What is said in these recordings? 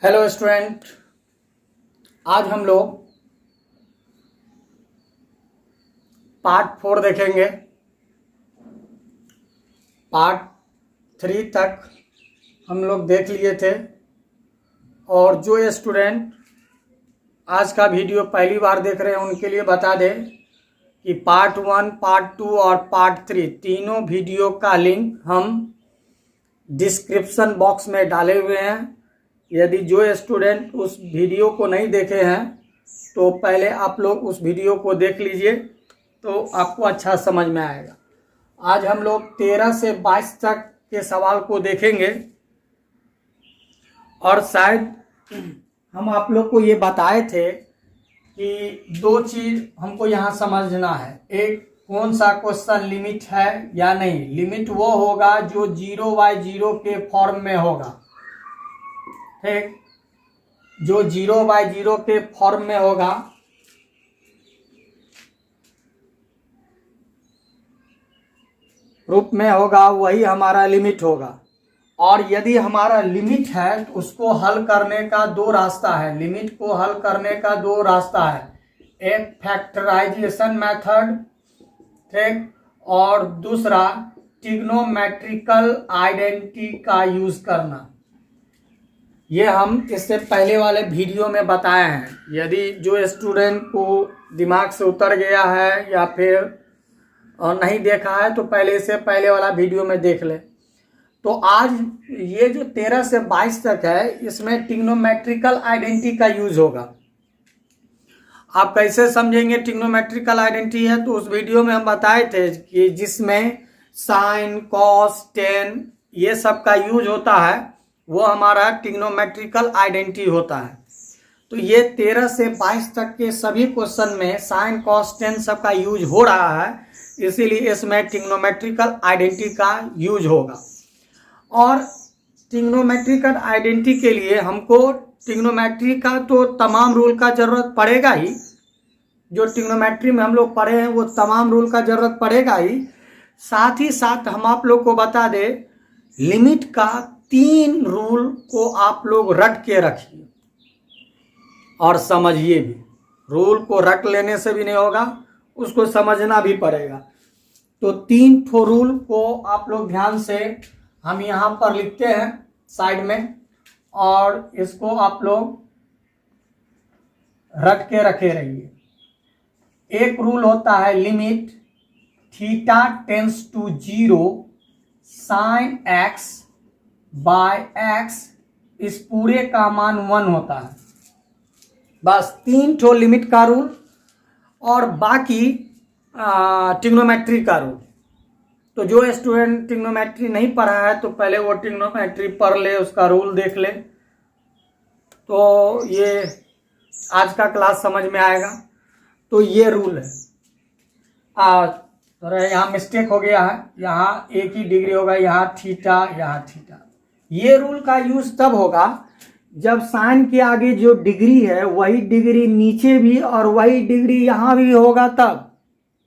Hello student, आज हम लोग पार्ट 4 देखेंगे। पार्ट 3 तक हम लोग देख लिए थे। और जो स्टूडेंट आज का वीडियो पहली बार देख रहे हैं उनके लिए बता दें कि पार्ट 1, पार्ट 2 और पार्ट 3 तीनों वीडियो का लिंक हम डिस्क्रिप्शन बॉक्स में डाले हुए हैं। यदि जो स्टूडेंट उस वीडियो को नहीं देखे हैं तो पहले आप लोग उस वीडियो को देख लीजिए तो आपको अच्छा समझ में आएगा। आज हम लोग 13 से 22 तक के सवाल को देखेंगे और शायद हम आप लोग को ये बताए थे कि दो चीज़ हमको यहाँ समझना है। एक, कौन सा क्वेश्चन लिमिट है या नहीं। लिमिट वो होगा जो 0/0 के फॉर्म में होगा, ठीक, जो 0/0 के फॉर्म में होगा रूप में होगा वही हमारा लिमिट होगा। और यदि हमारा लिमिट है तो उसको हल करने का दो रास्ता है। लिमिट को हल करने का दो रास्ता है, एक फैक्टराइजेशन मेथड, ठीक, और दूसरा ट्रिग्नोमेट्रिकल आइडेंटिटी का यूज करना। ये हम इससे पहले वाले वीडियो में बताए हैं। यदि जो स्टूडेंट को दिमाग से उतर गया है या फिर नहीं देखा है तो पहले से पहले वाला वीडियो में देख ले। तो आज ये जो 13 से 22 तक है इसमें ट्रिग्नोमेट्रिकल आइडेंटिटी का यूज होगा। आप कैसे समझेंगे ट्रिग्नोमेट्रिकल आइडेंटिटी है तो उस वीडियो में हम बताए थे कि जिसमें साइन, कॉस, टेन ये सब का यूज होता है वो हमारा ट्रिग्नोमेट्रिकल आइडेंटिटी होता है। तो ये 13 से 22 तक के सभी क्वेश्चन में साइन, कॉस, टेन सब का यूज हो रहा है, इसीलिए इसमें ट्रिग्नोमेट्रिकल आइडेंटिटी का यूज होगा। और ट्रिग्नोमेट्रिकल आइडेंटिटी के लिए हमको ट्रिग्नोमेट्री का तो तमाम रूल का जरूरत पड़ेगा ही। जो ट्रिग्नोमेट्री में हम लोग पढ़े हैं वो तमाम रूल का जरूरत पड़ेगा ही। साथ ही साथ हम आप लोग को बता दें लिमिट का 3 रूल को आप लोग रट के रखिए और समझिए भी। रूल को रट लेने से भी नहीं होगा, उसको समझना भी पड़ेगा। तो 3 ठो रूल को आप लोग ध्यान से हम यहाँ पर लिखते हैं साइड में, और इसको आप लोग रट के रखे रहिए। एक रूल होता है limit theta tends to 0 sine x by x, इस पूरे का मान 1 होता है। बस 3 ठो लिमिट का रूल और बाकी ट्रिग्नोमेट्री का रूल। तो जो स्टूडेंट ट्रिग्नोमेट्री नहीं पढ़ा है तो पहले वो ट्रिग्नोमेट्री पढ़ ले, उसका रूल देख ले, तो ये आज का क्लास समझ में आएगा। तो ये रूल है। थोड़ा यहाँ मिस्टेक हो गया है, यहाँ एक ही डिग्री होगा, यहाँ थीटा, यहाँ थीटा। ये रूल का यूज तब होगा जब साइन के आगे जो डिग्री है वही डिग्री नीचे भी और वही डिग्री यहाँ भी होगा तब।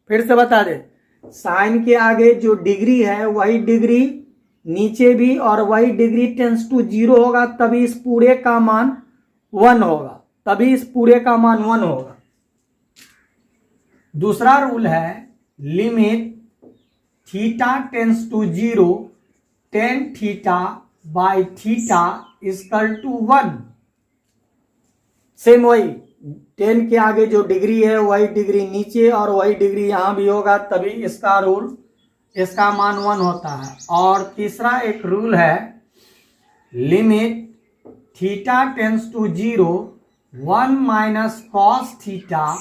फिर से बता दे, साइन के आगे जो डिग्री है वही डिग्री नीचे भी और वही डिग्री टेंस टू 0 होगा, तभी इस पूरे का मान 1 होगा, तभी इस पूरे का मान 1 होगा। दूसरा रूल है limit theta tends to 0 tan theta by theta equal to 1। Same वही, 10 के आगे जो डिग्री है वही डिग्री नीचे और वही डिग्री यहाँ भी होगा, तभी इसका रूल, इसका मान 1 होता है। और तीसरा एक रूल है limit theta tends to 0 1 minus cos theta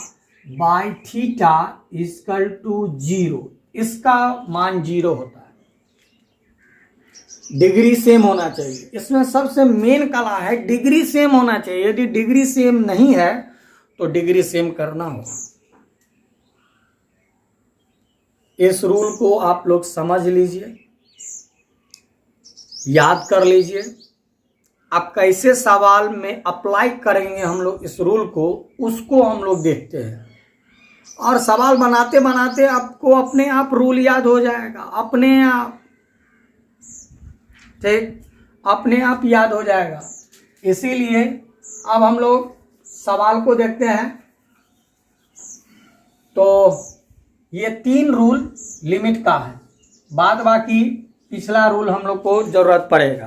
by theta equal to 0, इसका मान 0 होता है। डिग्री सेम होना चाहिए, इसमें सबसे मेन कला है डिग्री सेम होना चाहिए। यदि डिग्री सेम नहीं है तो डिग्री सेम करना होगा। इस रूल को आप लोग समझ लीजिए, याद कर लीजिए। आप कैसे सवाल में अप्लाई करेंगे हम लोग इस रूल को, उसको हम लोग देखते हैं। और सवाल बनाते बनाते आपको अपने आप रूल याद हो जाएगा, अपने आप, ठीक, अपने आप याद हो जाएगा। इसीलिए अब हम लोग सवाल को देखते हैं। तो ये 3 रूल लिमिट का है, बाद बाकी पिछला रूल हम लोग को जरूरत पड़ेगा।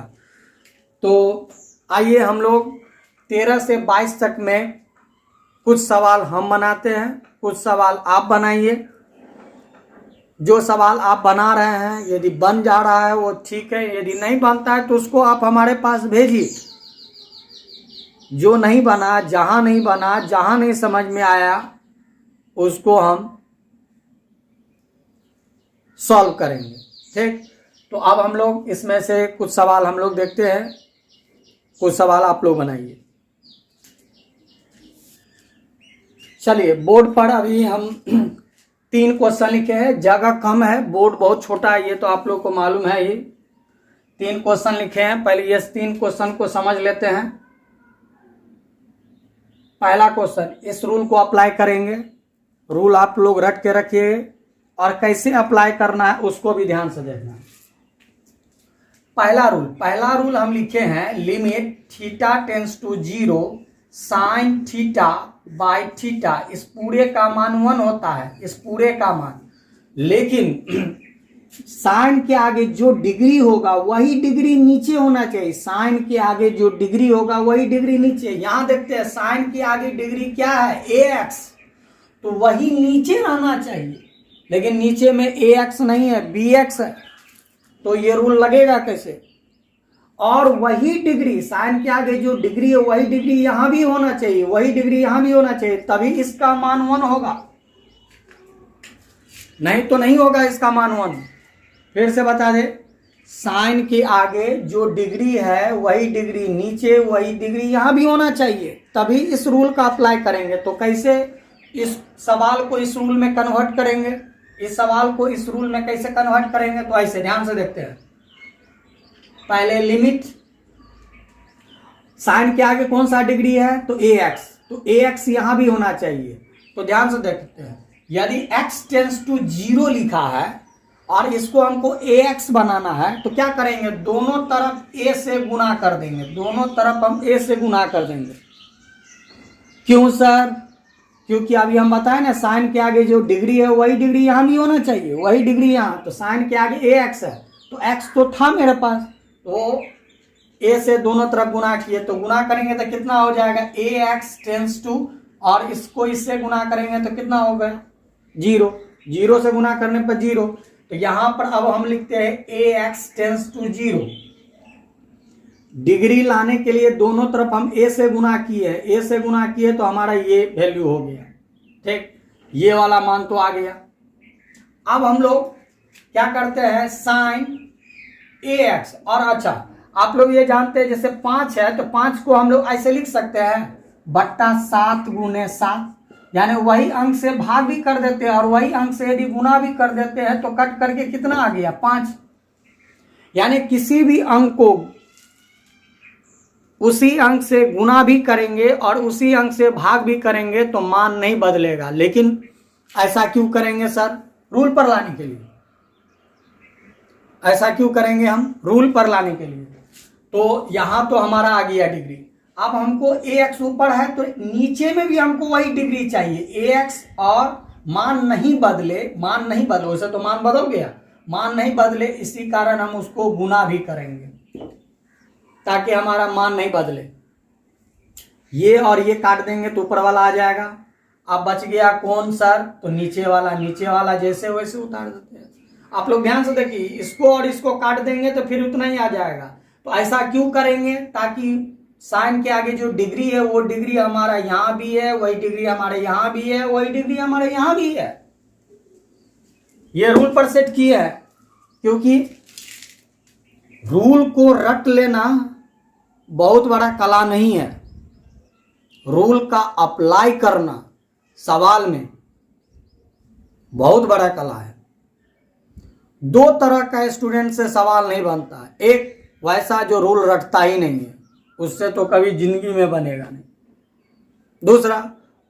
तो आइए हम लोग 13 से 22 तक में कुछ सवाल हम बनाते हैं, कुछ सवाल आप बनाइए। जो सवाल आप बना रहे हैं यदि बन जा रहा है वो ठीक है, यदि नहीं बनता है तो उसको आप हमारे पास भेजिए। जो नहीं बना, जहां नहीं बना, जहां नहीं समझ में आया उसको हम सॉल्व करेंगे। ठीक, तो अब हम लोग इसमें से कुछ सवाल हम लोग देखते हैं, कुछ सवाल आप लोग बनाइए। चलिए बोर्ड पर अभी हम 3 क्वेश्चन लिखे हैं, जगह कम है, बोर्ड बहुत छोटा है, ये तो आप लोग को मालूम है। ये 3 क्वेश्चन लिखे हैं, पहले ये 3 क्वेश्चन को समझ लेते हैं। पहला क्वेश्चन, इस रूल को अप्लाई करेंगे। रूल आप लोग रट के रखिए और कैसे अप्लाई करना है उसको भी ध्यान से देखना। पहला रूल हम लिखे हैं, limit theta tends to 0 sine theta by theta. इस पूरे का मान 1 होता है, इस पूरे का मान, लेकिन साइन के आगे जो डिग्री होगा वही डिग्री नीचे होना चाहिए। साइन के आगे जो डिग्री होगा वही डिग्री नीचे। यहां देखते हैं साइन के आगे डिग्री क्या है, ax, तो वही नीचे रहना चाहिए, लेकिन नीचे में ax नहीं है, bx है। तो ये रूल लगेगा कैसे? और वही डिग्री, साइन के आगे जो डिग्री है वही डिग्री यहां भी होना चाहिए, वही डिग्री यहां भी होना चाहिए, तभी इसका मान 1 होगा, नहीं तो नहीं होगा इसका मान 1। फिर से बता दे, साइन के आगे जो डिग्री है वही डिग्री नीचे, वही डिग्री यहां भी होना चाहिए, तभी इस रूल का अप्लाई करेंगे। तो कैसे इस सवाल को इस रूल में कन्वर्ट करेंगे, इस सवाल को इस रूल में कैसे कन्वर्ट करेंगे? तो ऐसे ध्यान से देखते हैं। पहले लिमिट, साइन के आगे कौन सा डिग्री है, तो ax, तो ax यहां भी होना चाहिए। तो ध्यान से देखते हैं, यदि x टेंस टू 0 लिखा है और इसको हमको ax बनाना है तो क्या करेंगे, दोनों तरफ a से गुना कर देंगे, दोनों तरफ हम a से गुना कर देंगे। क्यों सर? क्योंकि अभी हम बताए ना, साइन के आगे जो डिग्री है वही डिग्री यहां भी होना चाहिए, वही डिग्री यहां। तो साइन के आगे ax है, तो x तो था मेरे पास, तो a से दोनों तरफ गुना किए, तो गुना करेंगे तो कितना हो जाएगा, ax टेंस टू, और इसको इससे गुना करेंगे तो कितना होगा, 0। 0 से गुना करने पर 0। तो यहां पर अब हम लिखते हैं ax टेंस टू 0। डिग्री लाने के लिए दोनों तरफ हम a से गुना किए, a से गुना किए तो हमारा ये वैल्यू हो गया। ठीक, ये वाला मान तो आ गया। अब हम लोग क्या करते हैं, साइन ax, और अच्छा आप लोग ये जानते हैं जैसे 5 है तो 5 को हम लोग ऐसे लिख सकते हैं, बट्टा 7 गुने 7, यानी वही अंक से भाग भी कर देते हैं और वही अंक से यदि गुना भी कर देते हैं तो कट करके कितना आ गया, 5। यानी किसी भी अंक को उसी अंक से गुना भी करेंगे और उसी अंक से भाग भी करेंगे तो मान नहीं बदलेगा। लेकिन ऐसा क्यों करेंगे सर? रूल पर लाने के लिए। ऐसा क्यों करेंगे हम? रूल पर लाने के लिए। तो यहां तो हमारा आ गया डिग्री। अब हमको ax ऊपर है तो नीचे में भी हमको वही डिग्री चाहिए, ax, और मान नहीं बदले, मान नहीं बदले, वैसे तो मान बदल गया, मान नहीं बदले, इसी कारण हम उसको गुना भी करेंगे ताकि हमारा मान नहीं बदले। ये और ये काट देंगे तो ऊपर वाला आ जाएगा। अब बच गया कौन सर? तो नीचे वाला, नीचे वाला जैसे वैसे उतार देते हैं। आप लोग ध्यान से देखिए, इसको और इसको काट देंगे तो फिर उतना ही आ जाएगा। तो ऐसा क्यों करेंगे? ताकि साइन के आगे जो डिग्री है वो डिग्री हमारा यहां भी है, वही डिग्री हमारे यहां भी है, वही डिग्री हमारे यहां भी है। ये रूल पर सेट किया है, क्योंकि रूल को रट लेना बहुत बड़ा कला नहीं है, रूल का अप्लाई करना सवाल में बहुत बड़ा कला है। 2 तरह का स्टूडेंट से सवाल नहीं बनता है, एक वैसा जो रूल रटता ही नहीं है, उससे तो कभी जिंदगी में बनेगा नहीं। दूसरा,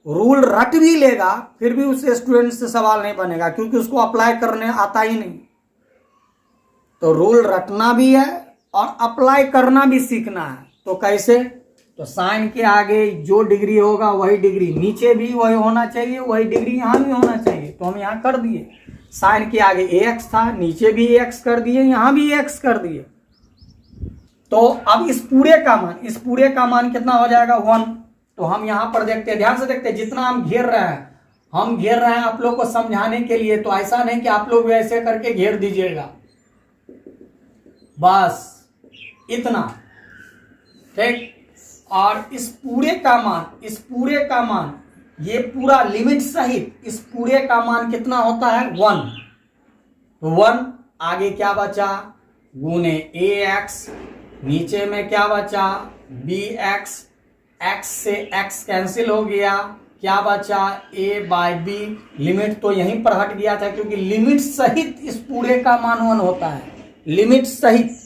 रूल रट भी लेगा फिर भी उस स्टूडेंट से सवाल नहीं बनेगा, क्योंकि उसको अप्लाई करने आता ही नहीं। तो रूल रटना भी है और अप्लाई करना भी सीखना है। तो कैसे? तो साइन के आगे जो डिग्री होगा वही डिग्री नीचे भी वही होना चाहिए, वही डिग्री यहाँ भी होना चाहिए। तो हम यहाँ कर दिए, साइन के आगे ax था, नीचे भी ax कर दिए, यहाँ भी ax कर दिए। तो अब इस पूरे का मान कितना हो जाएगा 1। तो हम यहाँ पर देखते हैं, ध्यान से देखते हैं, जितना हम घेर रहे हैं आप लोग को समझाने के लिए। तो ऐसा नहीं कि आप लोग भी ऐसे करके घेर दीजिएगा, बस इतना, ठीक। और इस पूरे का मान ये पूरा लिमिट सहित इस पूरे का मान कितना होता है 1। तो 1 आगे क्या बचा गुने ax, नीचे में क्या बचा bx, x से x कैंसिल हो गया, क्या बचा a/b। लिमिट तो यहीं पर हट गया था क्योंकि लिमिट सहित इस पूरे का मान 1 होता है। लिमिट सहित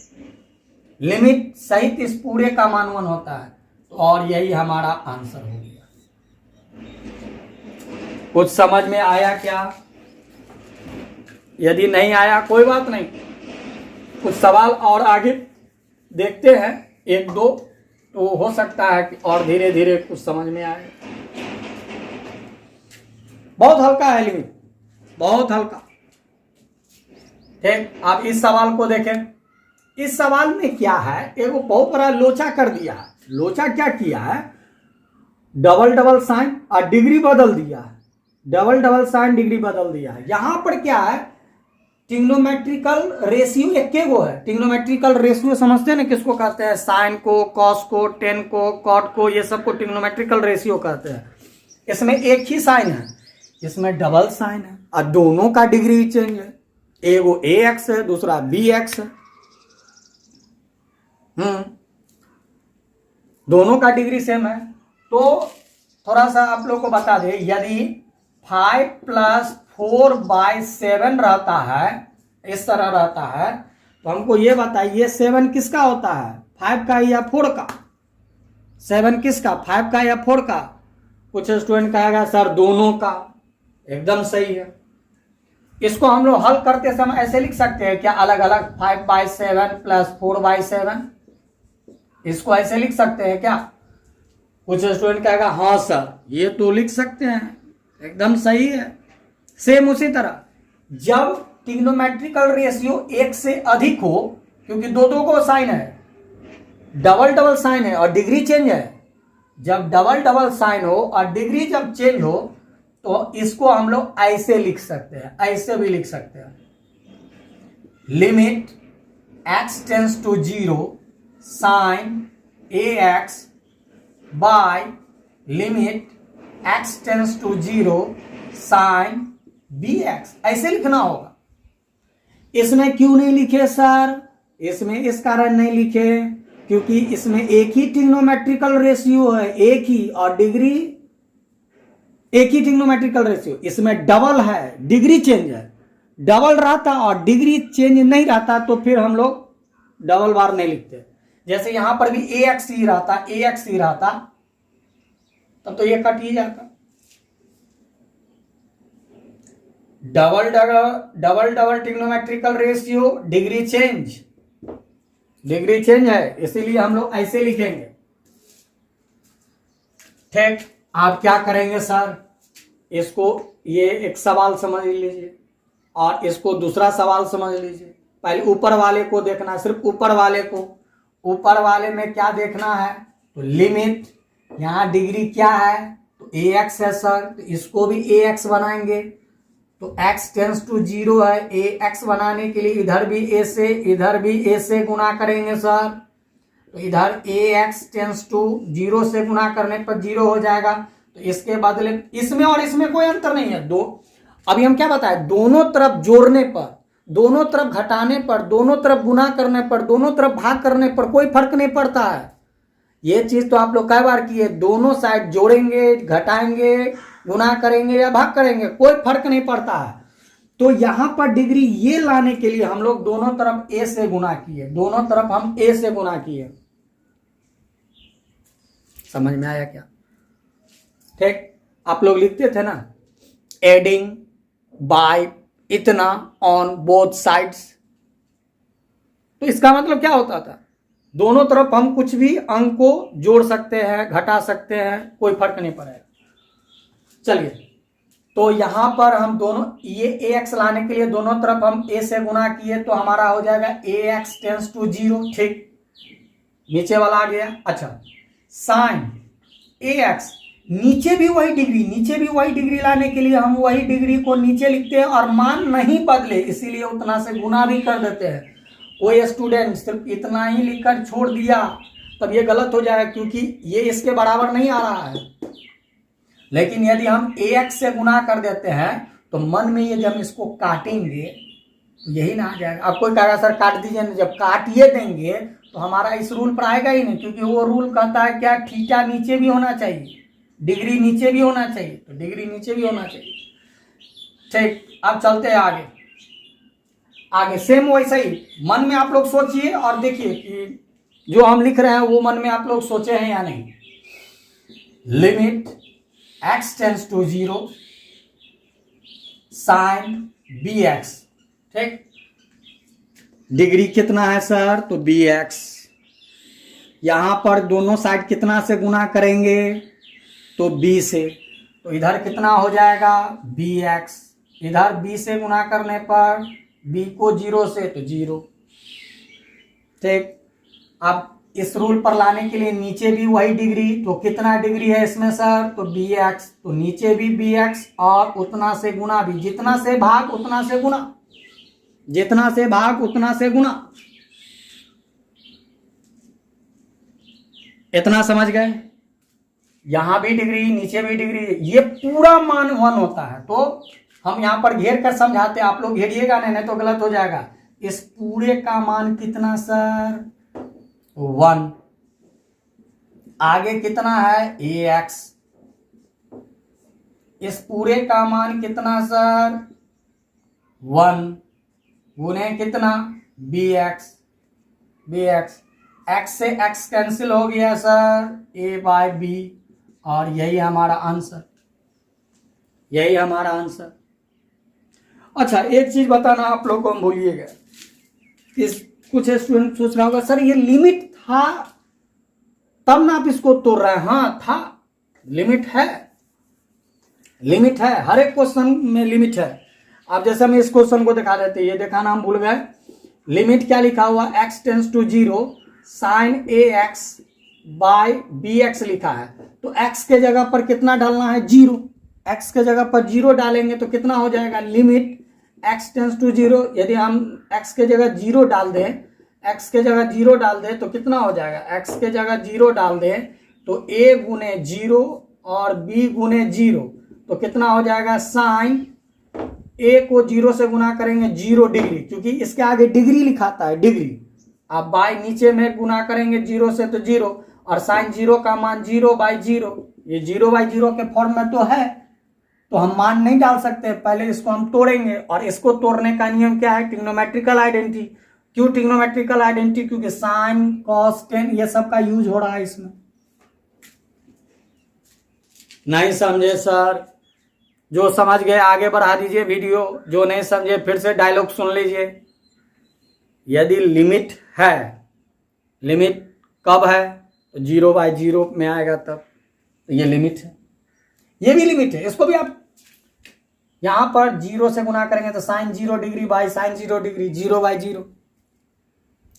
इस पूरे का मान 1 होता है। और यही हमारा आंसर हो गया। कुछ समझ में आया क्या? यदि नहीं आया कोई बात नहीं, कुछ सवाल और आगे देखते हैं, 1-2, तो हो सकता है कि और धीरे धीरे कुछ समझ में आए। बहुत हल्का है लिमिट, बहुत हल्का, ठीक। आप इस सवाल को देखें। इस सवाल में क्या है, एक बहुत बड़ा लोचा कर दिया है। लोचा क्या किया है, डबल साइन और डिग्री बदल दिया है, डबल साइन डिग्री बदल दिया है। यहां पर क्या है, ट्रिग्नोमेट्रिकल रेशियो एक गो है। ट्रिग्नोमेट्रिकल रेशियो समझते हैं ना किसको कहते हैं, साइन को, कॉस को, टेन को, कॉट को, ये सब को ट्रिग्नोमेट्रिकल रेशियो कहते हैं। इसमें एक ही साइन है, इसमें डबल साइन है और दोनों का डिग्री चेंज है। एगो ax है, दूसरा bx है। दोनों का डिग्री सेम है। तो थोड़ा सा आप लोग को बता दें, यदि 5 + 4/7 रहता है, इस तरह रहता है, तो हमको ये बताइए 7 किसका होता है, 5 का या 4 का? 7 किसका, 5 का या 4 का? कुछ स्टूडेंट कहेगा सर दोनों का। एकदम सही है। इसको हम लोग हल करते समय ऐसे लिख सकते हैं क्या, अलग अलग 5/7 + 4/7, इसको ऐसे लिख सकते हैं क्या? कुछ स्टूडेंट कहेगा हाँ सर ये तो लिख सकते हैं, एकदम सही है। सेम उसी तरह जब ट्रिग्नोमेट्रिकल रेशियो 1 से अधिक हो, क्योंकि दो को साइन है, डबल साइन है और डिग्री चेंज है, जब डबल साइन हो और डिग्री जब चेंज हो तो इसको हम लोग ऐसे लिख सकते हैं, ऐसे भी लिख सकते हैं, limit x tends to 0 sine ax by limit x tends to 0 sine bx, ऐसे लिखना होगा। इसमें क्यों नहीं लिखे सर? इसमें इस कारण नहीं लिखे क्योंकि इसमें एक ही ट्रिग्नोमेट्रिकल रेशियो है, एक ही, और डिग्री एक ही ट्रिग्नोमेट्रिकल रेशियो। इसमें डबल है, डिग्री चेंज है। डबल रहता और डिग्री चेंज नहीं रहता तो फिर हम लोग डबल बार नहीं लिखते। जैसे यहां पर भी ax ही रहता तब तो ये कट ही जाता। Double trigonometrical ratio, degree change है, इसीलिए हम लोग ऐसे लिखेंगे। ठीक, आप क्या करेंगे सर, इसको ये एक सवाल समझ लीजिए और इसको दूसरा सवाल समझ लीजिए। पहले ऊपर वाले को देखना, सिर्फ ऊपर वाले में क्या देखना है, तो लिमिट, यहां डिग्री क्या है तो ax है सर, तो इसको भी ax बनाएंगे। तो x टेंस टू 0 है, ax बनाने के लिए इधर भी a से इधर भी a से गुना करेंगे सर, तो इधर ax टेंस टू 0 से गुना करने पर 0 हो जाएगा। तो इसके बदले इसमें और इसमें कोई अंतर नहीं है। अभी हम क्या बताए, दोनों तरफ जोड़ने पर, दोनों तरफ घटाने पर, दोनों तरफ गुना करने पर, दोनों तरफ भाग करने पर कोई फर्क नहीं पड़ता है। ये चीज तो आप लोग कई बार किए, दोनों साइड जोड़ेंगे, घटाएंगे, गुना करेंगे या भाग करेंगे, कोई फर्क नहीं पड़ता है। तो यहां पर डिग्री ये लाने के लिए हम लोग दोनों तरफ a से गुना किए, दोनों तरफ हम a से गुना किए। समझ में आया क्या? ठीक, आप लोग लिखते थे ना एडिंग बाय इतना ऑन बोथ साइड्स, तो इसका मतलब क्या होता था, दोनों तरफ हम कुछ भी अंक को जोड़ सकते हैं, घटा सकते हैं, कोई फर्क नहीं पड़ेगा। चलिए, तो यहां पर हम दोनों ये ax लाने के लिए दोनों तरफ हम a से गुना किए तो हमारा हो जाएगा ax टेंस टू 0। ठीक, नीचे वाला आ गया। अच्छा, साइन ax, नीचे भी वही डिग्री लाने के लिए हम वही डिग्री को नीचे लिखते हैं और मान नहीं बदले, इसीलिए उतना से गुना भी कर देते हैं। कोई स्टूडेंट सिर्फ इतना ही लिखकर छोड़ दिया तब ये गलत हो जाएगा, क्योंकि ये इसके बराबर नहीं आ रहा है। लेकिन यदि हम ax से गुना कर देते हैं तो मन में ये जब इसको काटेंगे तो यही ना आ जाएगा। अब कोई कहेगा सर काट दीजिए ना, जब काटिए देंगे तो हमारा इस रूल पर आएगा ही नहीं, क्योंकि वो रूल कहता है क्या, थीटा नीचे भी होना चाहिए, डिग्री नीचे भी होना चाहिए, तो डिग्री नीचे भी होना चाहिए। ठीक, अब चलते हैं आगे सेम वैसा ही मन में आप लोग सोचिए और देखिए कि जो हम लिख रहे हैं वो मन में आप लोग सोचे हैं या नहीं। Limit x tends to 0 sine bx। ठीक, डिग्री कितना है सर, तो bx। यहां पर दोनों साइड कितना से गुना करेंगे, तो b से, तो इधर कितना हो जाएगा bx, इधर b से गुना करने पर b को 0 से तो 0। ठीक, अब इस रूल पर लाने के लिए नीचे भी वही डिग्री, तो कितना डिग्री है इसमें सर, तो bx, तो नीचे भी bx और उतना से गुना भी, जितना से भाग उतना से गुना, जितना से भाग उतना से गुना। इतना समझ गए, यहां भी डिग्री नीचे भी डिग्री, ये पूरा मान 1 होता है। तो हम यहां पर घेर कर समझाते हैं, आप लोग घेरिएगा नहीं तो गलत हो जाएगा। इस पूरे का मान कितना सर, 1। आगे कितना है ax, इस पूरे का मान कितना सर, 1 गुने कितना bx, x से x कैंसिल हो गया सर, a बाय b, और यही हमारा आंसर, यही हमारा आंसर। अच्छा, एक चीज बताना आप लोगों को हम भूलिएगा, कुछ स्टूडेंट सोच रहा होगा सर ये लिमिट था तब ना आप इसको तोड़ रहे हैं। हाँ था, लिमिट है, लिमिट है, हर एक क्वेश्चन में लिमिट है। अब जैसे हम इस क्वेश्चन को दिखा देते, ये दिखाना हम भूल गए। लिमिट क्या लिखा हुआ, x tends to 0 sine ax by bx लिखा है, तो x के जगह पर कितना डालना है, 0। x के जगह पर 0 डालेंगे तो कितना हो जाएगा, लिमिट x टेंस टू 0, यदि हम x के जगह 0 डाल दें, x के जगह 0 डाल दें तो कितना हो जाएगा, x के जगह 0 डाल दें तो a गुने 0 और b गुने 0, तो कितना हो जाएगा, साइन a को 0 से गुना करेंगे 0 डिग्री, क्योंकि इसके आगे डिग्री लिखाता है, डिग्री। आप बाय नीचे में गुना करेंगे 0 से तो 0, और साइन 0 का मान 0 बाय 0, ये 0 बाय 0 के फॉर्म में तो है, तो हम मान नहीं डाल सकते, पहले इसको हम तोड़ेंगे। और इसको तोड़ने का नियम क्या है, ट्रिग्नोमेट्रिकल आइडेंटिटी। क्यों ट्रिग्नोमेट्रिकल आइडेंटिटी, क्योंकि साइन कॉस टेन ये सब का यूज हो रहा है इसमें। नहीं समझे सर, जो समझ गए आगे बढ़ा दीजिए वीडियो, जो नहीं समझे फिर से डायलॉग सुन लीजिए। यदि लिमिट है, लिमिट कब है, तो 0 बाय 0 में आएगा तब, तो ये लिमिट है, ये भी लिमिट है। इसको भी आप यहां पर 0 से गुना करेंगे तो sine 0 degree by sine 0 degree, 0 by 0।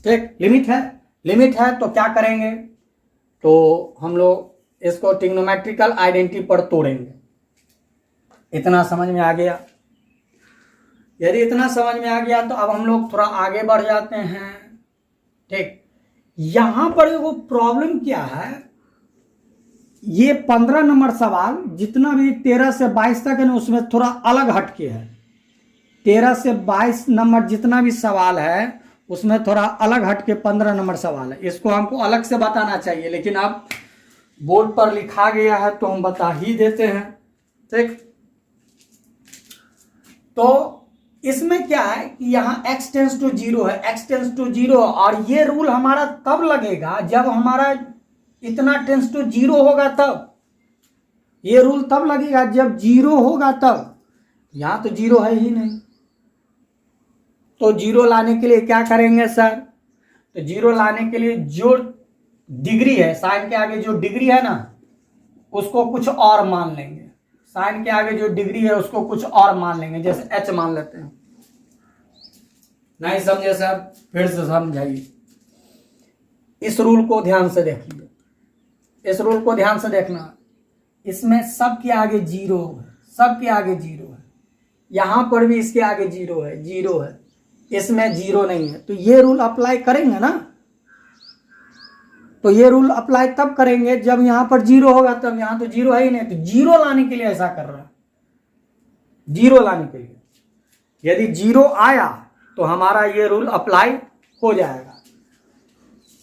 ठीक, लिमिट है, लिमिट है तो क्या करेंगे, तो हम लोग इसको ट्रिग्नोमेट्रिकल आइडेंटिटी पर तोड़ेंगे। इतना समझ में आ गया? यदि इतना समझ में आ गया तो अब हम लोग थोड़ा आगे बढ़ जाते हैं। ठीक, यहां पर वो प्रॉब्लम क्या है, ये 15 नंबर सवाल जितना भी 13 से 22 तक है ना, उसमें थोड़ा अलग हटके है। 13 से 22 नंबर जितना भी सवाल है उसमें थोड़ा अलग हटके 15 नंबर सवाल है, इसको हमको अलग से बताना चाहिए, लेकिन अब बोर्ड पर लिखा गया है तो हम बता ही देते हैं। ठीक, तो इसमें क्या है कि यहाँ x टेंस टू 0 है, x टेंस टू 0, और ये रूल हमारा तब लगेगा जब हमारा इतना टेंस टू 0 होगा, तब ये रूल तब लगेगा जब 0 होगा तब। यहां तो 0 है ही नहीं, तो 0 लाने के लिए क्या करेंगे सर, तो जीरो लाने के लिए जो डिग्री है, साइन के आगे जो डिग्री है ना, उसको कुछ और मान लेंगे। साइन के आगे जो डिग्री है उसको कुछ और मान लेंगे, जैसे एच मान लेते हैं। नहीं समझे सर, फिर से समझाइए। इस रूल को ध्यान से देखिए, इस रूल को ध्यान से देखना। इसमें सबके आगे जीरो है, सबके आगे जीरो है, यहां पर भी इसके आगे जीरो है, जीरो है, इसमें जीरो नहीं है। तो ये रूल अप्लाई करेंगे ना, तो ये रूल अप्लाई तब करेंगे जब यहां पर जीरो होगा, तब यहां तो जीरो है ही नहीं। तो जीरो लाने के लिए ऐसा कर रहा है, जीरो लाने के लिए। यदि जीरो आया तो हमारा ये रूल अप्लाई हो जाएगा।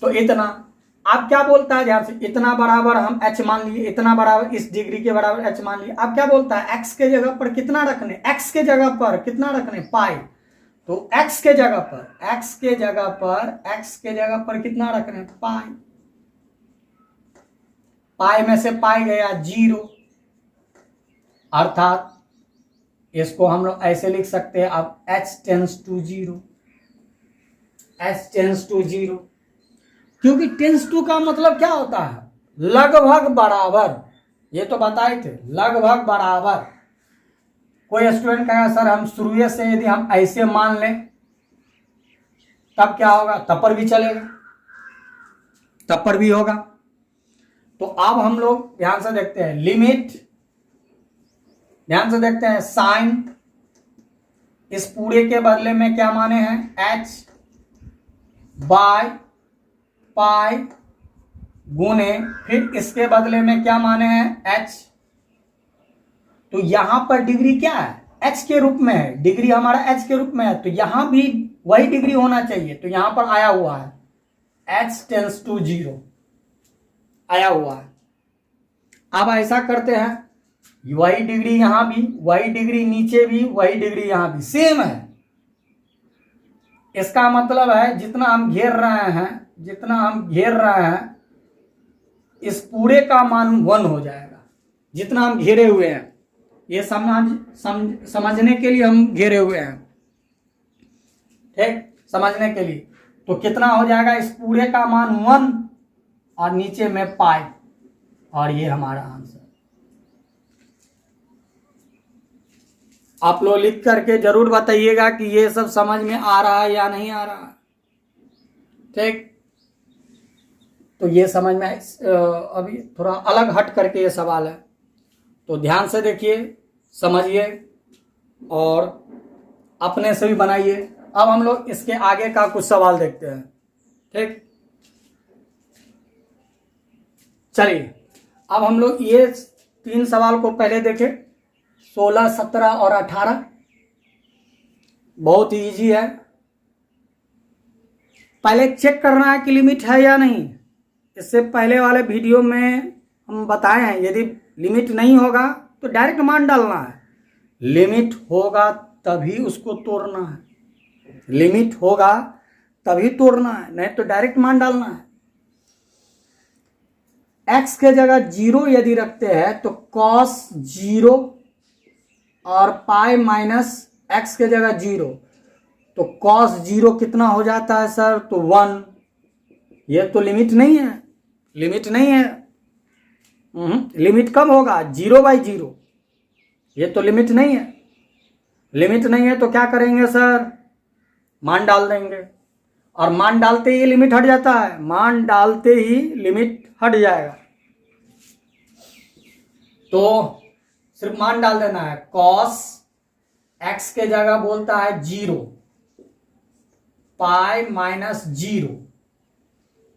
तो इतना, आप क्या बोलता है ध्यान से, इतना बराबर हम h मान लिए, इतना बराबर इस डिग्री के बराबर h मान लिए। आप क्या बोलता है, x के जगह पर कितना रखने, x के जगह पर कितना रखने, पाई। तो x के जगह पर, x के जगह पर, x के जगह पर कितना रखने, पाई। पाई में से पाई गया जीरो, अर्थात इसको हम लोग ऐसे लिख सकते हैं, अब h tends to zero, h tends to zero. क्योंकि टेंस टू का मतलब क्या होता है, लगभग बराबर। ये तो बताए थे, लगभग बराबर। कोई स्टूडेंट कहेगा सर हम शुरू से यदि हम ऐसे मान लें तब क्या होगा, तब पर भी चलेगा, तब पर भी होगा। तो अब हम लोग ध्यान से देखते हैं, लिमिट, ध्यान से देखते हैं, साइन इस पूरे के बदले में क्या माने हैं, h बाय पाई गुने, फिर इसके बदले में क्या माने हैं, h। तो यहां पर डिग्री क्या है, h के रूप में है, डिग्री हमारा h के रूप में है, तो यहां भी वही डिग्री होना चाहिए। तो यहां पर आया हुआ है h टेंस टू जीरो, आया हुआ है। अब ऐसा करते हैं, वही डिग्री यहां भी, वही डिग्री नीचे भी, वही डिग्री यहां भी सेम है। इसका मतलब है जितना हम घेर रहे हैं, जितना हम घेर रहे हैं, इस पूरे का मान 1 हो जाएगा, जितना हम घेरे हुए हैं। ये समझने के लिए हम घेरे हुए हैं, ठीक, समझने के लिए। तो कितना हो जाएगा, इस पूरे का मान 1 और नीचे में पाई, और ये हमारा आंसर। आप लोग लिख करके जरूर बताइएगा कि ये सब समझ में आ रहा है या नहीं आ रहा, ठीक। तो ये समझ में अभी थोड़ा अलग हट करके ये सवाल है, तो ध्यान से देखिए, समझिए और अपने से भी बनाइए। अब हम लोग इसके आगे का कुछ सवाल देखते हैं, ठीक। चलिए अब हम लोग ये 3 सवाल को पहले देखें, 16, 17 और 18। बहुत इजी है। पहले चेक करना है कि लिमिट है या नहीं। इससे पहले वाले वीडियो में हम बताए हैं, यदि लिमिट नहीं होगा तो डायरेक्ट मान डालना है, लिमिट होगा तभी उसको तोड़ना है, लिमिट होगा तभी तोड़ना है, नहीं तो डायरेक्ट मान डालना है। x के जगह 0 यदि रखते हैं तो cos 0 और पाई माइनस x के जगह 0, तो cos 0 कितना हो जाता है सर, तो 1। ये तो लिमिट नहीं है, लिमिट नहीं है। लिमिट कब होगा, 0/0। ये तो लिमिट नहीं है, लिमिट नहीं है तो क्या करेंगे सर, मान डाल देंगे, और मान डालते ही लिमिट हट जाता है, मान डालते ही लिमिट हट जाएगा। तो सिर्फ मान डाल देना है, cos x के जगह बोलता है 0, पाई माइनस 0,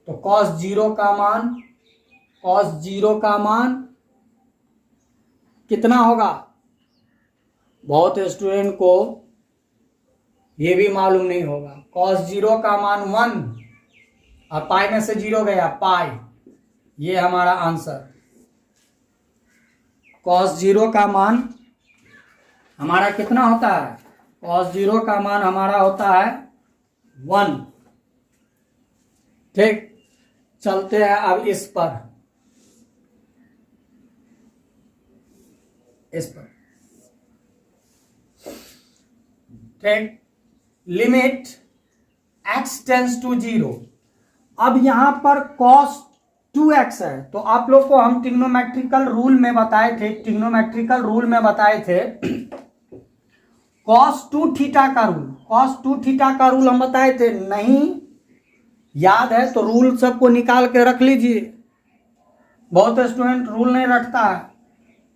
तो cos 0 का मान कितना होगा। बहुत स्टूडेंट को ये भी मालूम नहीं होगा। cos 0 का मान 1 और पाई में से 0 गया, पाई, ये हमारा आंसर। cos 0 का मान हमारा कितना होता है, cos 0 का मान हमारा होता है 1, ठीक। चलते हैं अब इस पर, इस पर, ठीक। लिमिट x टेंस टू 0, अब यहां पर cos 2x है, तो आप लोग को हम ट्रिग्नोमेट्रिकल रूल में बताए थे cos 2 थीटा का रूल हम बताए थे, नहीं याद है तो रूल सबको निकाल के रख लीजिए। बहुत स्टूडेंट रूल नहीं रखता है।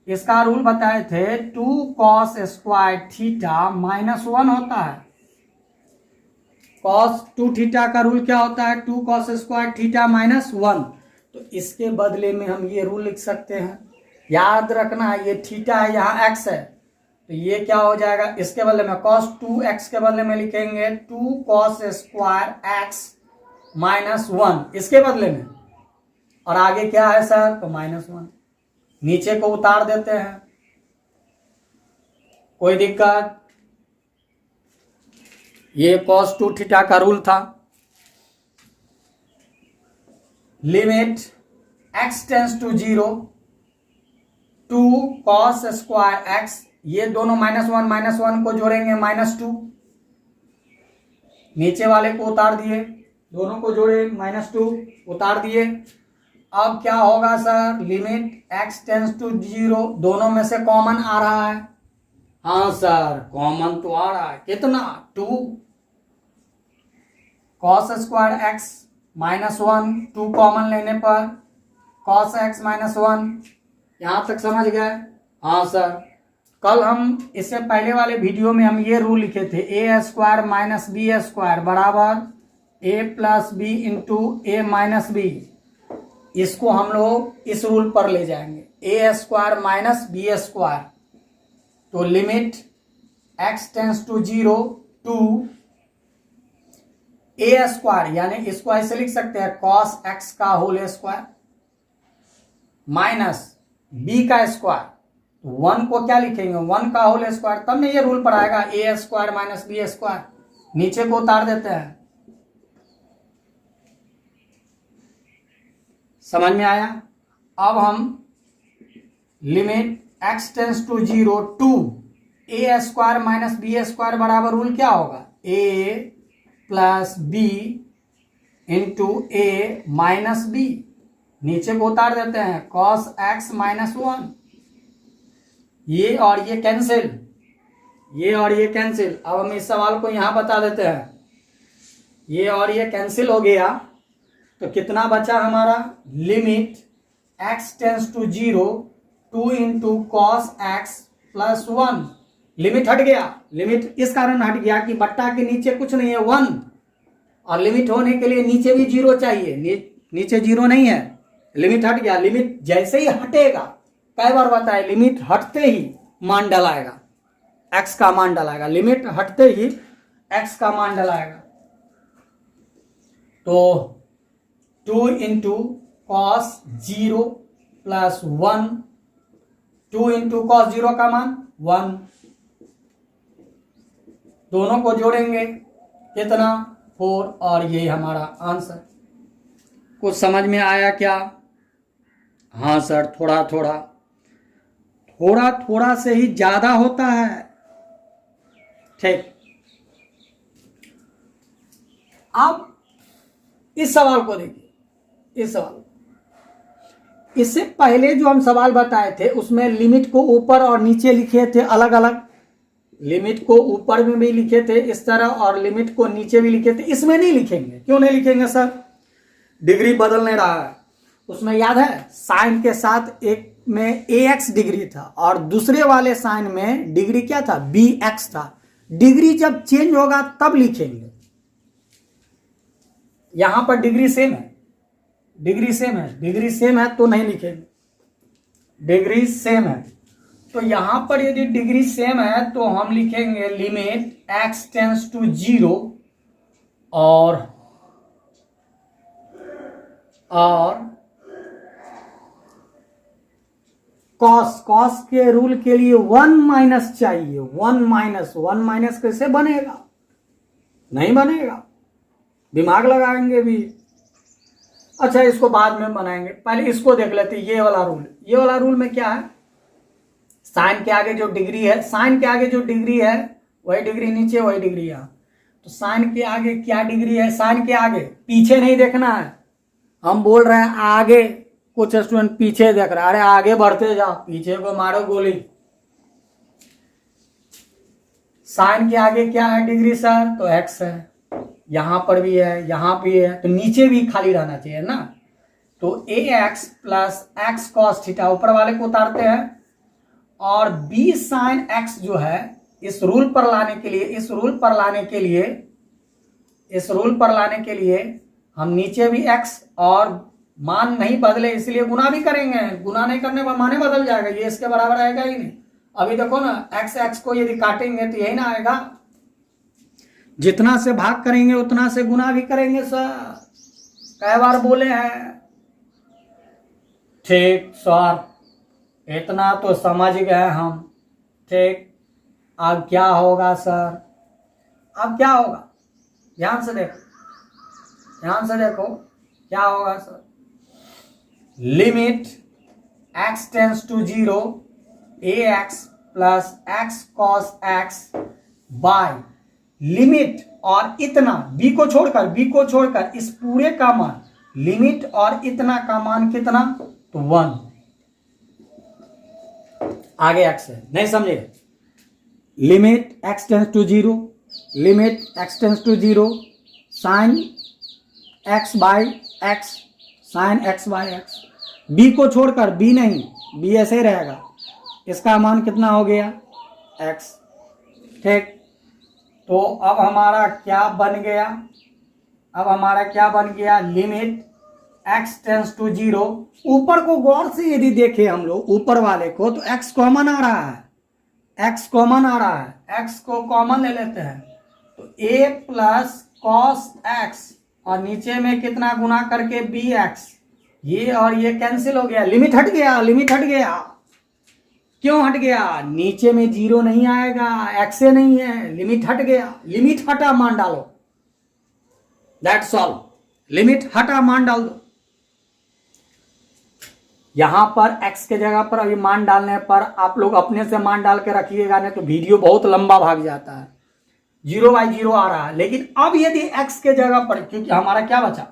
इसका रूल बताए थे 2 cos स्क्वायर थीटा -1 होता है। cos 2 थीटा का रूल क्या होता है? 2 cos स्क्वायर थीटा -1। तो इसके बदले में हम ये रूल लिख सकते हैं। याद रखना ये थीटा है, यहाँ x है, तो ये क्या हो जाएगा? इसके बदले में cos 2x के बदले में लिखेंगे 2 cos स्क्वायर x -1 इसके बदले में, और आगे क्या है सर? तो -1 नीचे को उतार देते हैं। कोई दिक्कत? ये cos 2 थीटा का रूल था। Limit x tends to 0 2 cos square x, ये दोनों -1 को जोड़ेंगे -2, नीचे वाले को उतार दिए, दोनों को जोड़े -2 उतार दिए। अब क्या होगा sir? Limit x tends to 0, दोनों में से कॉमन आ रहा है। हाँ सर कॉमन तो आ रहा है, कितना? 2 cos स्क्वायर x -1, 2 कॉमन लेने पर cos x -1। यहां तक समझ गए? हाँ सर। कल हम इससे पहले वाले वीडियो में हम ये रूल लिखे थे, a स्क्वायर -b स्क्वायर बराबर a plus B into a minus B. इसको हम लोग इस रूल पर ले जाएंगे, a स्क्वायर -b स्क्वायर। तो limit x tends to 0 two a square, यानी इसको ऐसे लिख सकते हैं cos x का होल स्क्वायर माइनस b का स्क्वायर। 1 को क्या लिखेंगे? 1 का होल स्क्वायर, तब नहीं ये रूल पर आएगा a स्क्वायर -b स्क्वायर। नीचे को उतार देते हैं। समझ में आया? अब हम limit x tends to 0 two a square -b square बराबर रूल क्या होगा? a plus B into a minus B. नीचे को उतार देते हैं cos x -1। ये और ये कैंसिल, ये और ये कैंसिल। अब हम इस सवाल को यहां बता देते हैं, ये और ये कैंसिल हो गया, तो कितना बचा हमारा? Limit x tends to 0 2 into cos x plus 1। Limit हट गया, लिमिट इस कारण हट गया कि बट्टा के नीचे कुछ नहीं है 1, और लिमिट होने के लिए नीचे भी 0 चाहिए, नीचे 0 नहीं है, लिमिट हट गया। लिमिट जैसे ही हटेगा, कई बार बताए, लिमिट हटते ही मान डलाएगा, x का मान डलाएगा, लिमिट हटते ही x का मान डलाएगा। तो 2 into cos 0 plus 1, 2 into cos 0 का मान 1, दोनों को जोड़ेंगे कितना? 4, और ये हमारा आंसर। कुछ समझ में आया क्या? हाँ सर, थोड़ा थोड़ा से ही ज्यादा होता है। ठीक, अब इस सवाल को देखिए, इस सवाल, इससे पहले जो हम सवाल बताए थे उसमें लिमिट को ऊपर और नीचे लिखे थे अलग अलग। लिमिट को ऊपर में भी लिखे थे इस तरह, और लिमिट को नीचे भी लिखे थे। इसमें नहीं लिखेंगे। क्यों नहीं लिखेंगे सर? डिग्री बदल नहीं रहा है। उसमें याद है साइन के साथ एक में ax डिग्री था और दूसरे वाले साइन में डिग्री क्या था? bx था। डिग्री जब चेंज होगा तब लिखेंगे। यहां पर डिग्री सेम है, डिग्री सेम है तो नहीं लिखेंगे। डिग्री सेम है तो यहां पर यदि डिग्री सेम है तो हम लिखेंगे लिमिट x टेंस टू 0 और cos के रूल के लिए 1 माइनस चाहिए। 1 माइनस कैसे बनेगा? नहीं बनेगा, दिमाग लगाएंगे भी। अच्छा, इसको बाद में बनाएंगे, पहले इसको देख लेते हैं। ये वाला रूल में क्या है? साइन के आगे जो डिग्री है, साइन के आगे जो डिग्री है वही डिग्री नीचे, वही डिग्री यहां। तो साइन के आगे क्या डिग्री है? साइन के आगे, पीछे नहीं देखना है, हम बोल रहे हैं आगे। कुछ स्टूडेंट पीछे देख रहे हैं, अरे आगे बढ़ते जाओ, पीछे को मारो गोली। साइन के आगे क्या है डिग्री सर? तो एक्स है, यहां पर भी है, यहां भी है, तो नीचे भी खाली रहना चाहिए ना। तो a x plus x cos theta ऊपर वाले को उतारते हैं, और बी साइन एक्स जो है इस रूल पर लाने के लिए हम नीचे भी एक्स और मान नहीं बदले इसलिए गुना भी करेंगे। गुना नहीं करने पर माने बदल जाएगा, ये इसके बराबर आएगा ही नहीं। अभी देखो ना, एक्स एक्स को यदि काटेंगे तो यही ना आएगा, जितना से भाग करेंगे उतना से गुना भी करेंगे सर। कई बार बोले हैं। ठीक सर, इतना तो समझ गए हम। ठीक, अब क्या होगा सर? अब क्या होगा? ध्यान से देखो क्या होगा sir. Limit x tends to 0 ax plus x cos x by limit और इतना b को छोड़कर इस पूरे का मान, लिमिट और इतना का मान कितना? तो 1। आगे x है, नहीं समझे? Limit x tends to 0 sine x by x, sine x by x. b को छोड़कर, b नहीं, b ऐसे ही रहेगा, इसका मान कितना हो गया? x। ठीक, तो अब हमारा क्या बन गया? Limit x tends to 0। ऊपर को गौर से यदि देखें हम लोग, ऊपर वाले को, तो x कॉमन आ रहा है, x को कॉमन ले लेते हैं, तो a प्लस कॉस एक्स और नीचे में कितना गुना करके bx, ये और ये कैंसिल हो गया, लिमिट हट गया। क्यों हट गया? नीचे में 0 नहीं आएगा, x से नहीं है, लिमिट हट गया। लिमिट हटा, मान डालो, दैट्स ऑल। लिमिट हटा, मान डाल दो। यहां पर x के जगह पर अभी मान डालने पर आप लोग अपने से मान डाल के रखिएगा, नहीं तो वीडियो बहुत लंबा भाग जाता है। 0/0 आ रहा है, लेकिन अब यदि x के जगह पर, क्योंकि हमारा क्या बचा?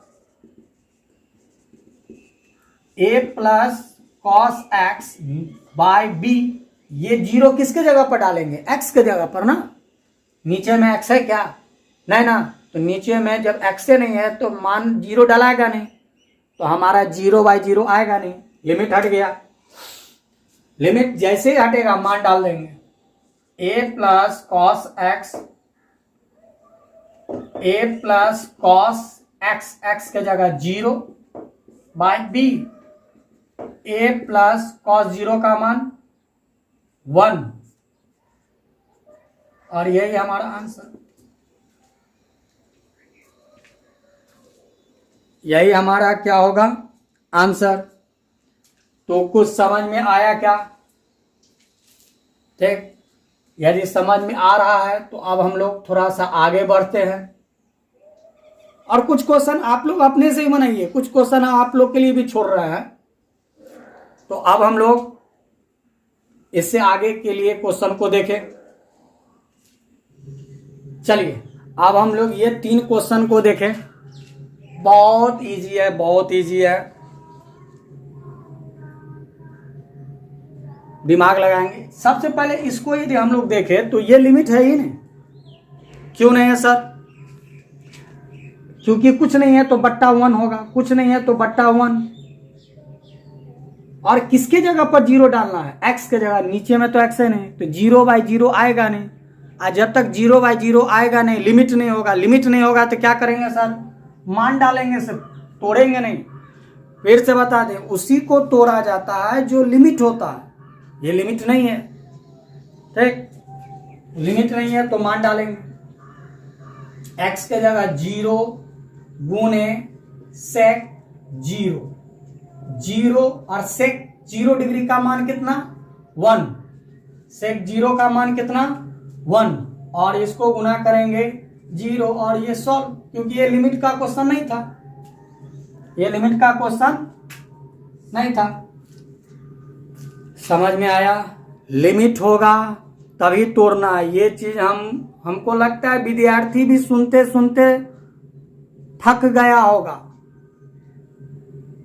a plus cos x by b, ये 0 किसके जगह पर डालेंगे? x के जगह पर ना। नीचे में x है क्या? नहीं ना, तो नीचे में जब x से नहीं है तो मान 0 डालाएगा नहीं, तो हमारा 0/0 आएगा नहीं, लिमिट हट गया। लिमिट जैसे ही हटेगा मान डाल देंगे, a plus cos x, x के जगह 0 by b, a plus cos 0 का मान 1, और यही हमारा आंसर, यही हमारा क्या होगा? आंसर। तो कुछ समझ में आया क्या? ठीक, यदि समझ में आ रहा है तो अब हम लोग थोड़ा सा आगे बढ़ते हैं, और कुछ क्वेश्चन आप लोग अपने से ही बनाइए, कुछ क्वेश्चन आप लोग के लिए भी छोड़ रहे हैं। तो अब हम लोग इससे आगे के लिए क्वेश्चन को देखें। चलिए अब हम लोग ये 3 क्वेश्चन को देखें। बहुत इजी है, दिमाग लगाएंगे। सबसे पहले इसको यदि हम लोग देखें तो ये लिमिट है ही नहीं। क्यों नहीं है सर? क्योंकि कुछ नहीं है तो बट्टा 1 होगा, कुछ नहीं है तो बट्टा 1। और किसके जगह पर 0 डालना है? x के जगह। नीचे में तो x है नहीं, तो 0/0 आएगा नहीं, और जब तक 0/0 आएगा नहीं, लिमिट नहीं होगा तो क्या करेंगे सर? मान डालेंगे, सिर्फ तोड़ेंगे नहीं। फिर से बता दें, उसी को तोड़ा जाता है जो लिमिट होता है। ये लिमिट नहीं है, ठीक, लिमिट नहीं है तो मान डालेंगे। x के जगह 0 गुने सेक 0 और सेक 0 डिग्री का मान कितना? 1। सेक 0 का मान कितना? 1, और इसको गुना करेंगे 0 और ये सॉल्व, क्योंकि ये लिमिट का क्वेश्चन नहीं था। समझ में आया? लिमिट होगा तभी तोड़ना है, ये चीज हम हमको लगता है विद्यार्थी भी सुनते सुनते थक गया होगा।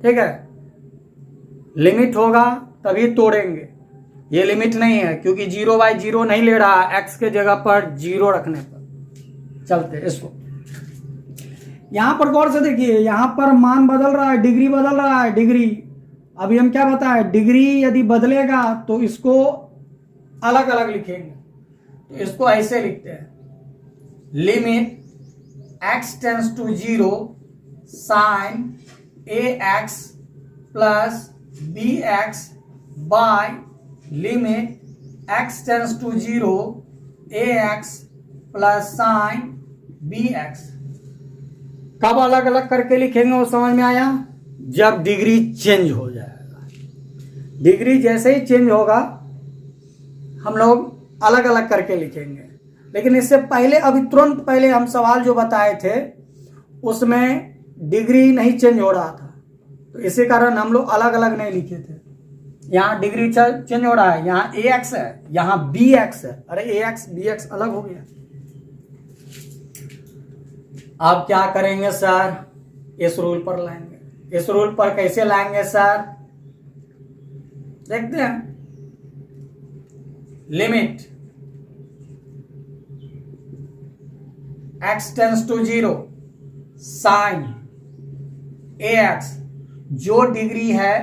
ठीक है, लिमिट होगा तभी तोड़ेंगे, ये लिमिट नहीं है क्योंकि 0/0 नहीं ले रहा है, x के जगह पर 0 रखने पर। चलते इसको यहां पर गौर से देखिए, यहां पर मान बदल रहा है, डिग्री बदल रहा है, डिग्री। अभी हम क्या बताए, डिग्री यदि बदलेगा तो इसको अलग अलग लिखेंगे। तो इसको ऐसे लिखते हैं, limit x tends to 0 sine ax plus bx by limit x tends to 0 ax plus sine bx। कब अलग अलग करके लिखेंगे वो समझ में आया, जब डिग्री चेंज हो जाएगा। डिग्री जैसे ही चेंज होगा हम लोग अलग अलग करके लिखेंगे। लेकिन इससे पहले अभी तुरंत पहले हम सवाल जो बताए थे उसमें डिग्री नहीं चेंज हो रहा था, तो इसी कारण हम लोग अलग अलग नहीं लिखे थे। यहाँ डिग्री चेंज हो रहा है, यहाँ ax है, यहाँ bx है। अरे ax bx अलग हो गया। अब क्या करेंगे सर, इस रूल पर लाएंगे। इस रूल पर कैसे लाएंगे सर, देखते हैं। Limit x tends to 0 sine ax, जो डिग्री है,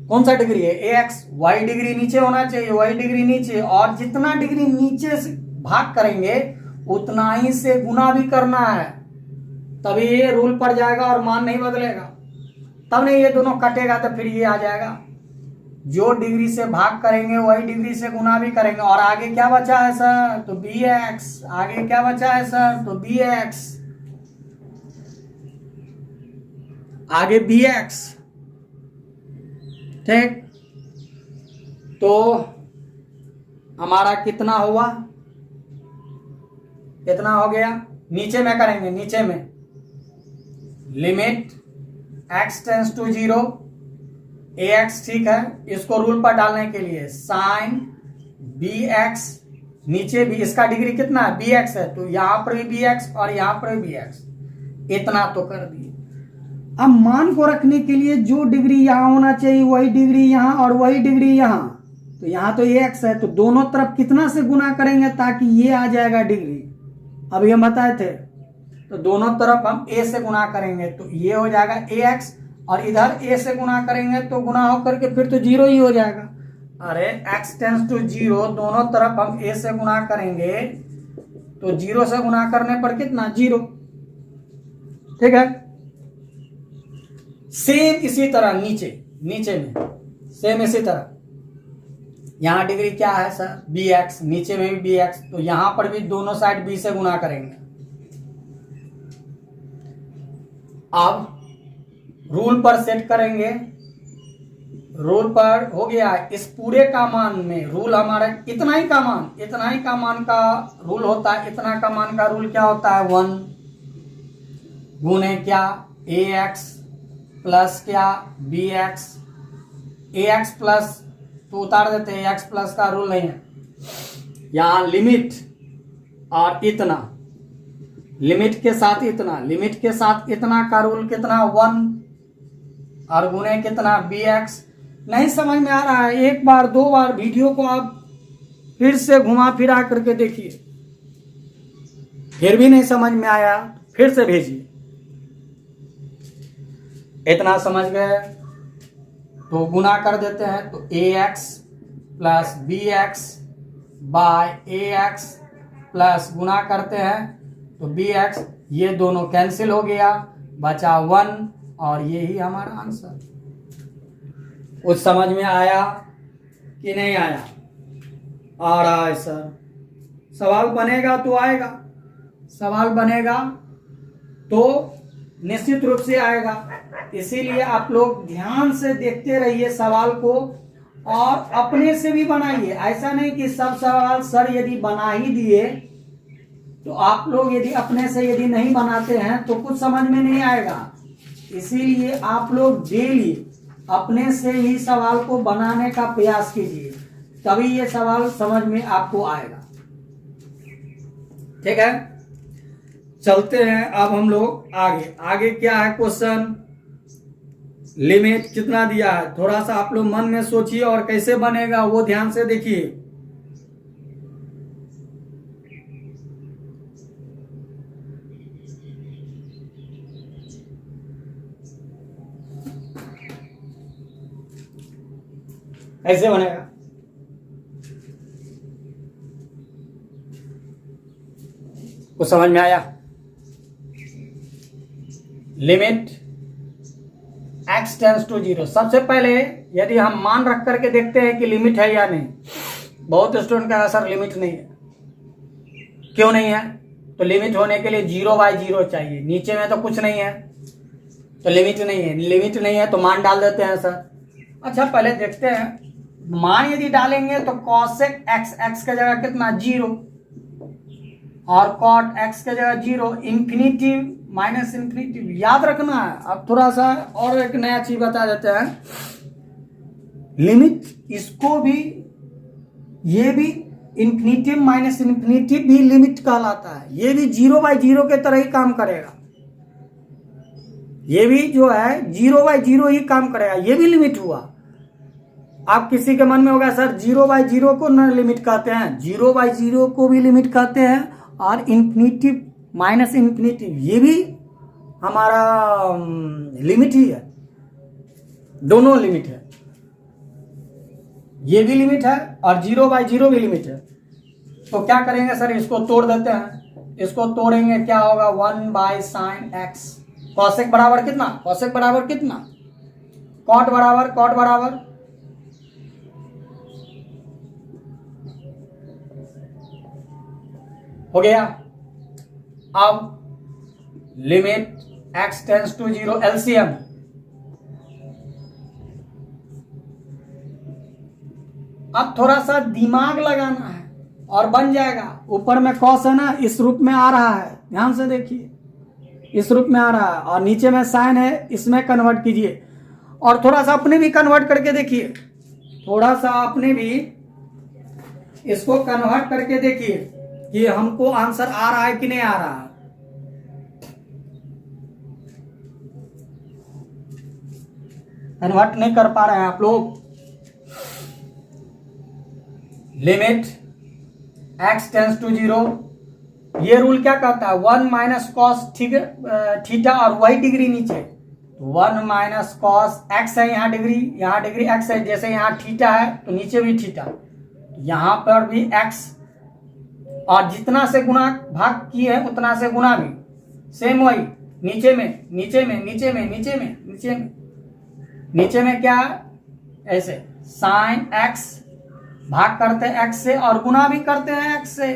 कौन सा डिग्री है, ax, y डिग्री नीचे होना चाहिए, y डिग्री नीचे, और जितना डिग्री नीचे से भाग करेंगे उतना ही से गुना भी करना है, तभी ये रूल पर जाएगा और मान नहीं बदलेगा। तब नहीं ये दोनों कटेगा तो फिर ये आ जाएगा। जो डिग्री से भाग करेंगे वही डिग्री से गुना भी करेंगे। और आगे क्या बचा है सर, तो bx। आगे क्या बचा है सर, तो bx, आगे bx। ठीक, तो हमारा कितना हुआ, कितना हो गया, नीचे में करेंगे, नीचे में limit x tends to 0 ax, ठीक है, इसको रूल पर डालने के लिए साइन bx, नीचे भी इसका डिग्री कितना है, bx है, तो यहां पर भी bx और यहां पर भी bx, इतना तो कर दिए। अब मान को रखने के लिए जो डिग्री यहां होना चाहिए वही डिग्री यहां और वही डिग्री यहां, तो यहां तो ax है, तो दोनों तरफ कितना से गुना करेंगे ताकि ये आ जाएगा डिग्री। अभी हम बताए थे, तो दोनों तरफ हम a से गुना करेंगे तो ये हो जाएगा ax, और इधर a से गुना करेंगे तो गुना होकर के फिर तो 0 ही हो जाएगा। अरे x टेंस टू 0, दोनों तरफ हम a से गुना करेंगे तो 0 से गुना करने पर कितना, 0। ठीक है, सेम इसी तरह नीचे, नीचे में सेम इसी तरह, यहां डिग्री क्या है सर, bx, नीचे में भी bx, तो यहां पर भी दोनों साइड b से गुना करेंगे। अब रूल पर सेट करेंगे, रूल पर हो गया, इस पूरे का मान में रूल हमारा इतना ही का मान, इतना ही का मान का रूल होता है। इतना का मान का रूल क्या होता है, 1 गुने क्या, ax प्लस क्या, bx, ax प्लस तो उतार देते हैं, x प्लस का रूल नहीं है। यहां लिमिट और इतना, लिमिट के साथ इतना, लिमिट के साथ इतना का रूल कितना, 1, और गुने कितना, bx। नहीं समझ में आ रहा है, एक बार दो बार वीडियो को आप फिर से घुमा फिरा करके देखिए, फिर भी नहीं समझ में आया फिर से भेजिए। इतना समझ गए तो गुना कर देते हैं, तो ax plus bx by ax plus गुना करते हैं तो bx, ये दोनों कैंसिल हो गया, बचा 1, और यही हमारा आंसर। कुछ समझ में आया कि नहीं आया, आ रहा है सर। सवाल बनेगा तो आएगा, सवाल बनेगा तो निश्चित रूप से आएगा। इसीलिए आप लोग ध्यान से देखते रहिए सवाल को, और अपने से भी बनाइए। ऐसा नहीं कि सब सवाल सर यदि बना ही दिए तो आप लोग यदि अपने से यदि नहीं बनाते हैं तो कुछ समझ में नहीं आएगा। इसीलिए आप लोग डेली अपने से ही सवाल को बनाने का प्रयास कीजिए, तभी ये सवाल समझ में आपको आएगा। ठीक है, चलते हैं अब हम लोग आगे। आगे क्या है क्वेश्चन, लिमिट कितना दिया है, थोड़ा सा आप लोग मन में सोचिए और कैसे बनेगा वो ध्यान से देखिए। ऐसे बनेगा, कुछ समझ में आया? Limit x tends to 0। सबसे पहले यदि हम मान रख करके देखते हैं कि लिमिट है या नहीं। बहुत स्टूडेंट का सर लिमिट नहीं है, क्यों नहीं है? तो लिमिट होने के लिए 0/0 चाहिए, नीचे में तो कुछ नहीं है तो लिमिट नहीं है। लिमिट नहीं है तो मान डाल देते हैं सर। अच्छा पहले देखते हैं, मान यदि डालेंगे तो cosec x, x की जगह कितना 0 और cot x की जगह 0, इंफिनिटिव माइनस इंफिनिटिव याद रखना है। अब थोड़ा सा और एक नया चीज बता देते हैं, लिमिट इसको भी, ये भी इंफिनिटिव माइनस इंफिनिटिव भी लिमिट कहलाता है। ये भी 0/0 के तरह ही काम करेगा, ये भी जो है 0/0 ही काम करेगा, ये भी लिमिट हुआ। आप किसी के मन में होगा सर 0/0 को न लिमिट कहते हैं, 0/0 को भी लिमिट कहते हैं और इंफिनिटिव माइनस इंफिनिटिव ये भी हमारा लिमिट ही है, दोनों लिमिट है। ये भी लिमिट है और 0/0 भी लिमिट है। तो क्या करेंगे सर, इसको तोड़ देते हैं। इसको तोड़ेंगे क्या होगा, 1/sin x। कॉसेक बराबर कितना, कॉसेक बराबर कितना, कॉट बराबर, कॉट बराबर हो गया। अब limit x tends to 0 LCM, अब थोड़ा सा दिमाग लगाना है और बन जाएगा। ऊपर में कॉस है ना, इस रूप में आ रहा है, ध्यान से देखिए, इस रूप में आ रहा है और नीचे में साइन है, इसमें कन्वर्ट कीजिए और थोड़ा सा अपने भी कन्वर्ट करके देखिए, थोड़ा सा अपने भी इसको कन्वर्ट करके देखिए कि हमको आंसर आ रहा है कि नहीं आ रहा है। कन्वर्ट नहीं कर पा रहे हैं आप लोग। लिमिट x टेंस टू 0, ये रूल क्या कहता है, 1 - cos थीटा और वही डिग्री नीचे, 1 - cos x है, यहाँ डिग्री x है। जैसे यहाँ थीटा है तो नीचे भी थीटा, यहाँ पर भी x, और जितना से गुना भाग की है उतना से गुना भी, सेम वही नीचे में, नीचे में, नीचे में, नीचे में, नीचे में, नीचे में क्या ऐसे साइन x, भाग करते हैं x से और गुना भी करते हैं x से,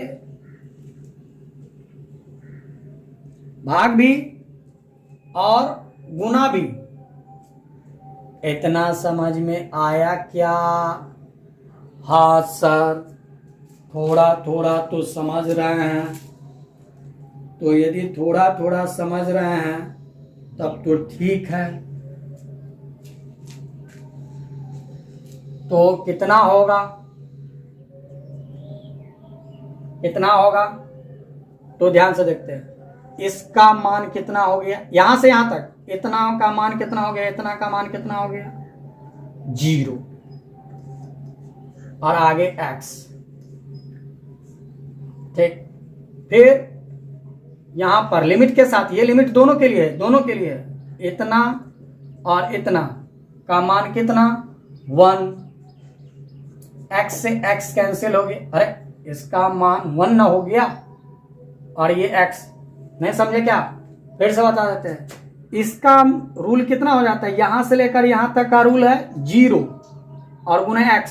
भाग भी और गुना भी। इतना समझ में आया क्या? हाँ सर, थोड़ा थोड़ा तो समझ रहे हैं। तो यदि थोड़ा थोड़ा समझ रहे हैं तब तो ठीक है। तो कितना होगा, कितना होगा, तो ध्यान से देखते हैं। इसका मान कितना हो गया, यहां से यहां तक, इतना का मान कितना हो गया, इतना का मान कितना हो गया 0, और आगे x, ठीक। फिर यहां पर लिमिट के साथ, ये लिमिट दोनों के लिए है, दोनों के लिए है, इतना और इतना का मान कितना 1, x से x कैंसिल हो गया, अरे इसका मान 1 ना हो गया और ये x, नहीं समझे क्या? फिर से बता देते हैं। इसका रूल कितना हो जाता है, यहां से लेकर यहां तक का रूल है 0 और गुने x,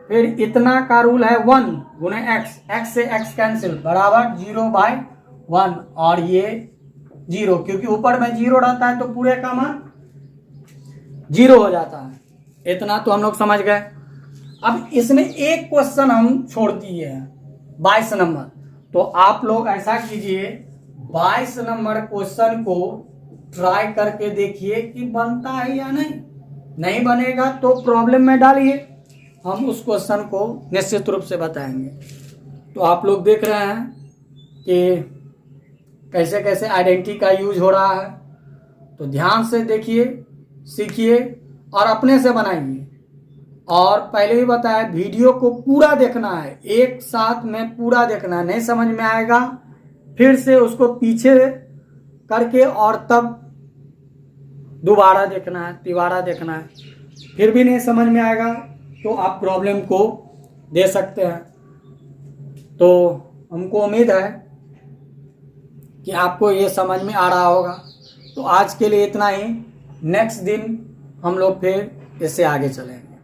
फिर इतना का रूल है 1 गुने x, x से x कैंसिल बराबर 0/1, और ये 0, क्योंकि ऊपर में 0 रहता है तो पूरे का मान 0 हो जाता है। इतना तो हम लोग समझ गए। अब इसमें एक क्वेश्चन हम छोड़ दिए हैं 22 नंबर, तो आप लोग ऐसा कीजिए 22 नंबर क्वेश्चन को ट्राई करके देखिए कि बनता है या नहीं। नहीं बनेगा तो प्रॉब्लम में डालिए, हम उस क्वेश्चन को निश्चित रूप से बताएंगे। तो आप लोग देख रहे हैं कि कैसे कैसे आइडेंटिटी का यूज हो रहा है। तो ध्यान से देखिए, सीखिए और अपने से बनाइए। और पहले ही बताया, वीडियो को पूरा देखना है, एक साथ में पूरा देखना है। नहीं समझ में आएगा फिर से उसको पीछे करके और तब दोबारा देखना है, तिबारा देखना है। फिर भी नहीं समझ में आएगा तो आप प्रॉब्लम को दे सकते हैं। तो हमको उम्मीद है कि आपको ये समझ में आ रहा होगा। तो आज के लिए इतना ही। नेक्स्ट दिन हम लोग फिर इससे आगे चलेंगे।